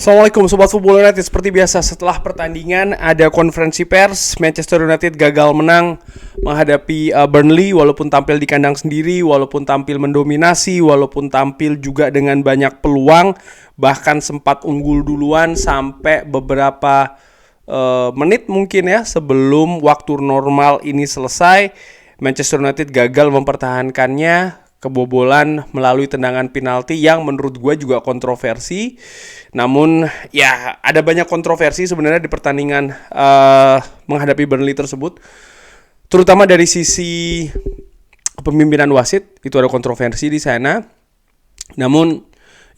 Assalamualaikum Sobat Football United. Seperti biasa setelah pertandingan ada konferensi pers. Manchester United gagal menang menghadapi Burnley. Walaupun tampil di kandang sendiri, walaupun tampil mendominasi, walaupun tampil juga dengan banyak peluang, bahkan sempat unggul duluan sampai beberapa menit mungkin ya sebelum waktu normal ini selesai. Manchester United gagal mempertahankannya, kebobolan melalui tendangan penalti yang menurut gue juga kontroversi. Namun ya ada banyak kontroversi sebenarnya di pertandingan menghadapi Burnley tersebut, terutama dari sisi kepemimpinan wasit. Itu ada kontroversi di sana. Namun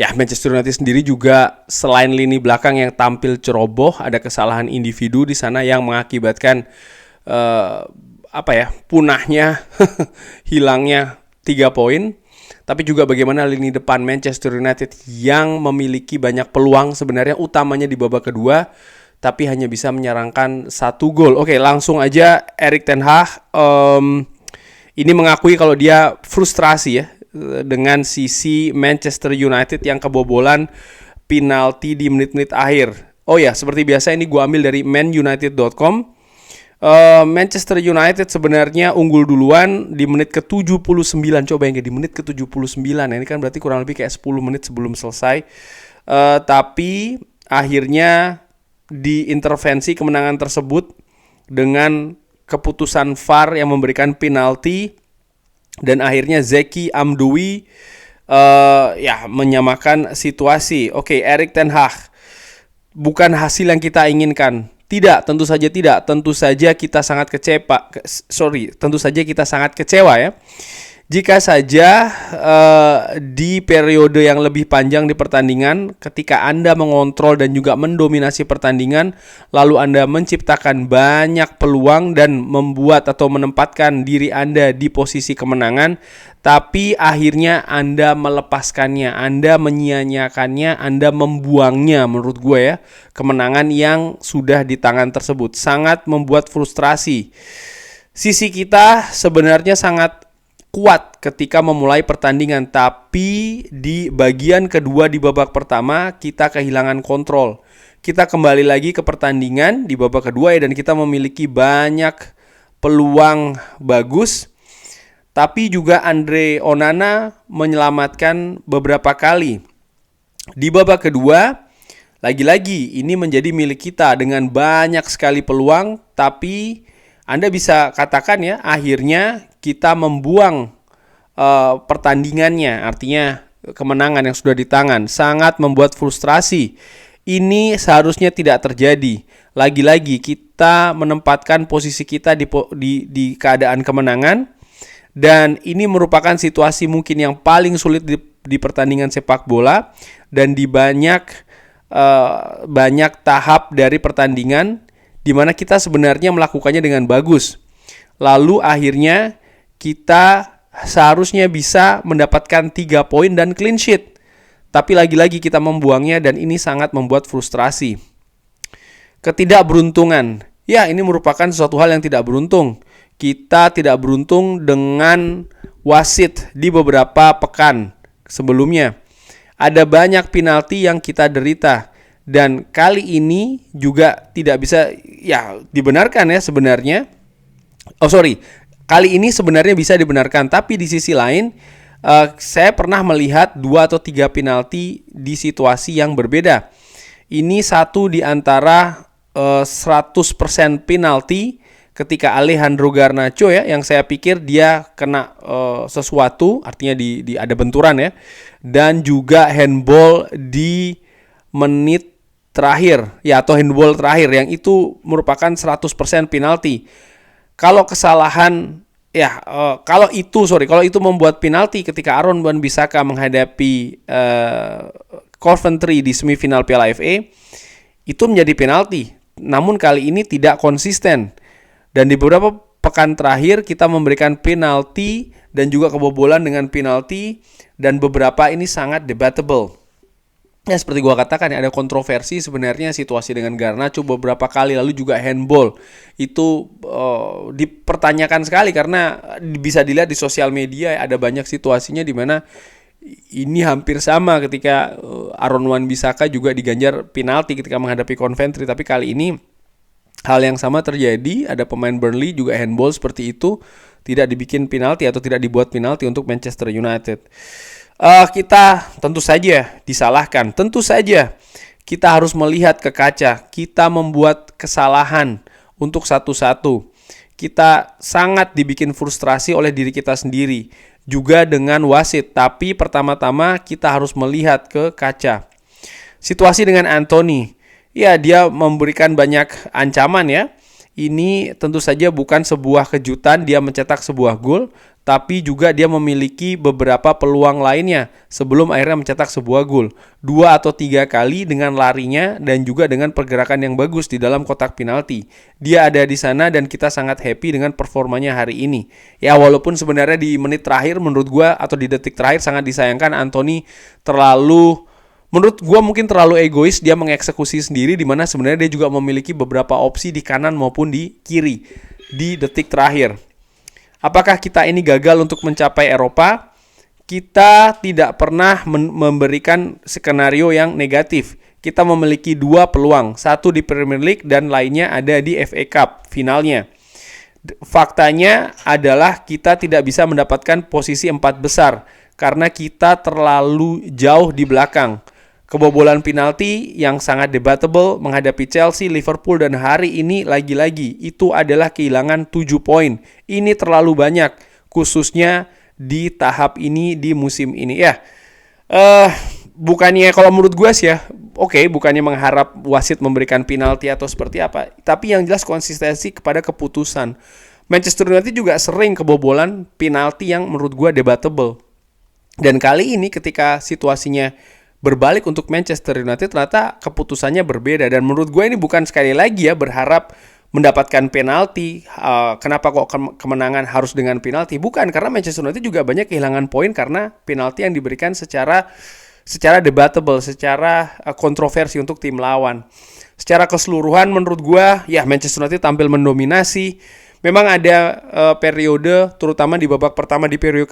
ya Manchester United sendiri juga selain lini belakang yang tampil ceroboh, ada kesalahan individu di sana yang mengakibatkan punahnya hilangnya 3 poin. Tapi juga bagaimana lini depan Manchester United yang memiliki banyak peluang sebenarnya, utamanya di babak kedua, tapi hanya bisa menyerangkan 1 gol. Oke, langsung aja Erik ten Hag ini mengakui kalau dia frustrasi ya dengan sisi Manchester United yang kebobolan penalti di menit-menit akhir. Oh ya, seperti biasa ini gue ambil dari manunited.com. Manchester United sebenarnya unggul duluan di menit ke-79. Coba yang di menit ke-79 ya, ini kan berarti kurang lebih kayak 10 menit sebelum selesai. Tapi akhirnya diintervensi kemenangan tersebut dengan keputusan VAR yang memberikan penalti, dan akhirnya Zeki Amdoui menyamakan situasi. Oke, Erik ten Hag, bukan hasil yang kita inginkan. Tidak, tentu saja tidak. Tentu saja kita sangat kecewa ya. Jika saja di periode yang lebih panjang di pertandingan, ketika Anda mengontrol dan juga mendominasi pertandingan, lalu Anda menciptakan banyak peluang dan membuat atau menempatkan diri Anda di posisi kemenangan, tapi akhirnya Anda melepaskannya, Anda menyia-nyiakannya, Anda membuangnya, menurut gue ya, kemenangan yang sudah di tangan tersebut. Sangat membuat frustrasi. Sisi kita sebenarnya sangat kuat ketika memulai pertandingan, tapi di bagian kedua di babak pertama kita kehilangan kontrol. Kita kembali lagi ke pertandingan di babak kedua ya, dan kita memiliki banyak peluang bagus, tapi juga Andre Onana menyelamatkan beberapa kali. Di babak kedua lagi-lagi ini menjadi milik kita dengan banyak sekali peluang, tapi Anda bisa katakan ya, akhirnya kita membuang pertandingannya, artinya kemenangan yang sudah di tangan. Sangat membuat frustrasi. Ini seharusnya tidak terjadi. Lagi-lagi kita menempatkan posisi kita di keadaan kemenangan, dan ini merupakan situasi mungkin yang paling sulit di pertandingan sepak bola, dan di banyak tahap dari pertandingan di mana kita sebenarnya melakukannya dengan bagus. Lalu akhirnya kita seharusnya bisa mendapatkan 3 poin dan clean sheet, tapi lagi-lagi kita membuangnya, dan ini sangat membuat frustrasi. Ketidakberuntungan, ya ini merupakan sesuatu hal yang tidak beruntung. Kita tidak beruntung dengan wasit di beberapa pekan sebelumnya. Ada banyak penalti yang kita derita, dan kali ini juga tidak bisa ya dibenarkan ya sebenarnya. Kali ini sebenarnya bisa dibenarkan, tapi di sisi lain saya pernah melihat 2 atau 3 penalti di situasi yang berbeda. Ini satu di antara 100% penalti ketika Alejandro Garnacho ya, yang saya pikir dia kena sesuatu, artinya ada benturan ya, dan juga handball di menit terakhir ya, atau handball terakhir, yang itu merupakan 100% penalti. Kalau kesalahan ya, kalau itu membuat penalti ketika Aaron Wan-Bissaka menghadapi Coventry di semifinal Piala FA, itu menjadi penalti. Namun kali ini tidak konsisten, dan di beberapa pekan terakhir kita memberikan penalti dan juga kebobolan dengan penalti, dan beberapa ini sangat debatable. Ya seperti gue katakan ya, ada kontroversi sebenarnya situasi dengan Garnacho beberapa kali, lalu juga handball itu dipertanyakan sekali karena bisa dilihat di sosial media, ada banyak situasinya di mana Ini hampir sama ketika Aaron Wan-Bissaka juga diganjar penalti ketika menghadapi Coventry, tapi kali ini hal yang sama terjadi, ada pemain Burnley juga handball seperti itu, tidak dibikin penalti atau tidak dibuat penalti untuk Manchester United. Kita tentu saja disalahkan, tentu saja kita harus melihat ke kaca, kita membuat kesalahan untuk satu-satu. Kita sangat dibikin frustrasi oleh diri kita sendiri, juga dengan wasit, tapi pertama-tama kita harus melihat ke kaca. Situasi dengan Anthony, ya dia memberikan banyak ancaman ya. Ini tentu saja bukan sebuah kejutan dia mencetak sebuah gol, tapi juga dia memiliki beberapa peluang lainnya sebelum akhirnya mencetak sebuah gol. 2 atau 3 kali dengan larinya dan juga dengan pergerakan yang bagus di dalam kotak penalti. Dia ada di sana dan kita sangat happy dengan performanya hari ini. Ya walaupun sebenarnya di menit terakhir menurut gua atau di detik terakhir sangat disayangkan Anthony menurut gue mungkin terlalu egois, dia mengeksekusi sendiri di mana sebenarnya dia juga memiliki beberapa opsi di kanan maupun di kiri di detik terakhir. Apakah kita ini gagal untuk mencapai Eropa? Kita tidak pernah memberikan skenario yang negatif. Kita memiliki 2 peluang, satu di Premier League dan lainnya ada di FA Cup finalnya. Faktanya adalah kita tidak bisa mendapatkan posisi 4 besar karena kita terlalu jauh di belakang. Kebobolan penalti yang sangat debatable menghadapi Chelsea, Liverpool, dan hari ini lagi-lagi itu adalah kehilangan 7 poin. Ini terlalu banyak, khususnya di tahap ini, di musim ini. Ya, bukannya kalau menurut gue sih ya, bukannya mengharap wasit memberikan penalti atau seperti apa. Tapi yang jelas konsistensi kepada keputusan. Manchester United juga sering kebobolan penalti yang menurut gue debatable. Dan kali ini ketika situasinya berbalik untuk Manchester United, ternyata keputusannya berbeda. Dan menurut gue ini bukan sekali lagi ya berharap mendapatkan penalti. Kenapa kok kemenangan harus dengan penalti? Bukan, karena Manchester United juga banyak kehilangan poin karena penalti yang diberikan secara debatable, secara kontroversi untuk tim lawan. Secara keseluruhan menurut gue ya Manchester United tampil mendominasi. Memang ada periode terutama di babak pertama di periode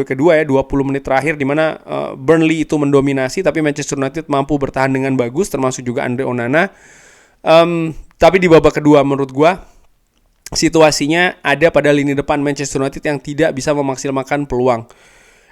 kedua ya 20 menit terakhir di mana Burnley itu mendominasi tapi Manchester United mampu bertahan dengan bagus termasuk juga Andre Onana. Tapi di babak kedua menurut gua situasinya ada pada lini depan Manchester United yang tidak bisa memaksimalkan peluang.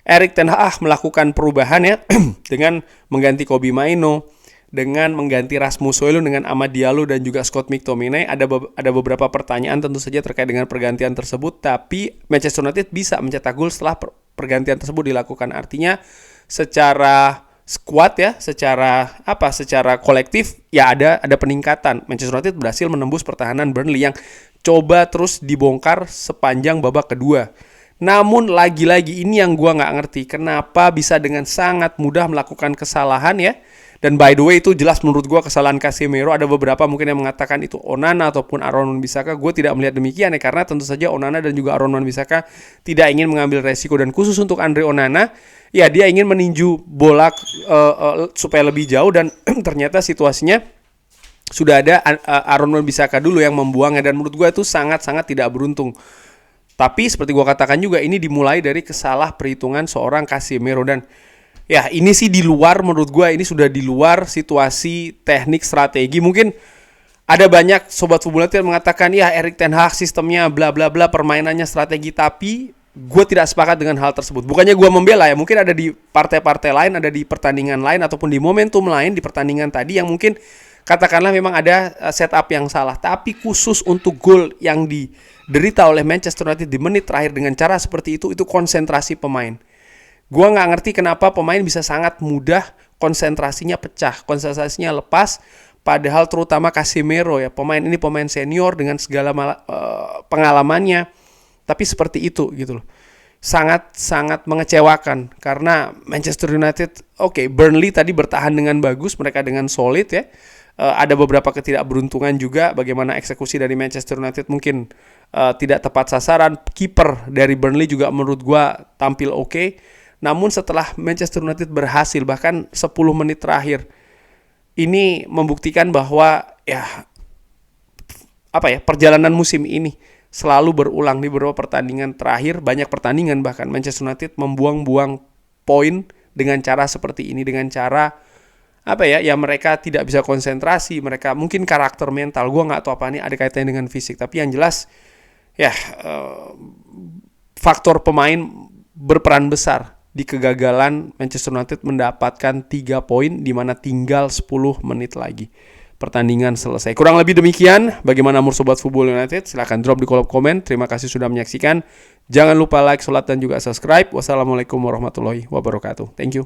Erik ten Hag melakukan perubahan ya dengan mengganti Kobbie Mainoo, dengan mengganti Rasmus Højlund dengan Amad Diallo dan juga Scott McTominay. Ada beberapa pertanyaan tentu saja terkait dengan pergantian tersebut, tapi Manchester United bisa mencetak gol setelah pergantian tersebut dilakukan. Artinya secara squad ya, secara kolektif ya ada peningkatan. Manchester United berhasil menembus pertahanan Burnley yang coba terus dibongkar sepanjang babak kedua. Namun lagi-lagi ini yang gua nggak ngerti, kenapa bisa dengan sangat mudah melakukan kesalahan ya. Dan by the way itu jelas menurut gue kesalahan Casemiro. Ada beberapa mungkin yang mengatakan itu Onana ataupun Aaron Wan-Bissaka. Gue tidak melihat demikian ya, karena tentu saja Onana dan juga Aaron Wan-Bissaka tidak ingin mengambil resiko. Dan khusus untuk Andre Onana, ya dia ingin meninju bola supaya lebih jauh. Dan ternyata situasinya sudah ada Aaron Wan-Bissaka dulu yang membuangnya. Dan menurut gue itu sangat-sangat tidak beruntung. Tapi seperti gue katakan juga, ini dimulai dari kesalah perhitungan seorang Casemiro. Dan ya ini sih di luar, menurut gue ini sudah di luar situasi teknik strategi. Mungkin ada banyak sobat Fubulnet yang mengatakan ya Erik ten Hag sistemnya bla bla bla, permainannya strategi. Tapi gue tidak sepakat dengan hal tersebut. Bukannya gue membela ya, mungkin ada di partai-partai lain, ada di pertandingan lain ataupun di momentum lain di pertandingan tadi yang mungkin katakanlah memang ada setup yang salah. Tapi khusus untuk gol yang diderita oleh Manchester United di menit terakhir dengan cara seperti itu konsentrasi pemain. Gua nggak ngerti kenapa pemain bisa sangat mudah konsentrasinya pecah, konsentrasinya lepas. Padahal terutama Casemiro ya, pemain ini pemain senior dengan segala pengalamannya. Tapi seperti itu gitu loh. Sangat mengecewakan karena Manchester United, Burnley tadi bertahan dengan bagus, mereka dengan solid ya. Ada beberapa ketidakberuntungan juga, bagaimana eksekusi dari Manchester United mungkin tidak tepat sasaran. Kiper dari Burnley juga menurut gua tampil oke. Namun setelah Manchester United berhasil bahkan 10 menit terakhir, ini membuktikan bahwa perjalanan musim ini selalu berulang. Di beberapa pertandingan terakhir, banyak pertandingan bahkan Manchester United membuang-buang poin dengan cara seperti ini, dengan cara ya mereka tidak bisa konsentrasi, mereka mungkin karakter mental, gue nggak tahu apa ini ada kaitannya dengan fisik, tapi yang jelas faktor pemain berperan besar di kegagalan Manchester United mendapatkan 3 poin di mana tinggal 10 menit lagi pertandingan selesai. Kurang lebih demikian. Bagaimana menurut Sobat Football United? Silahkan drop di kolom komen. Terima kasih sudah menyaksikan. Jangan lupa like, share, dan juga subscribe. Wassalamualaikum warahmatullahi wabarakatuh. Thank you.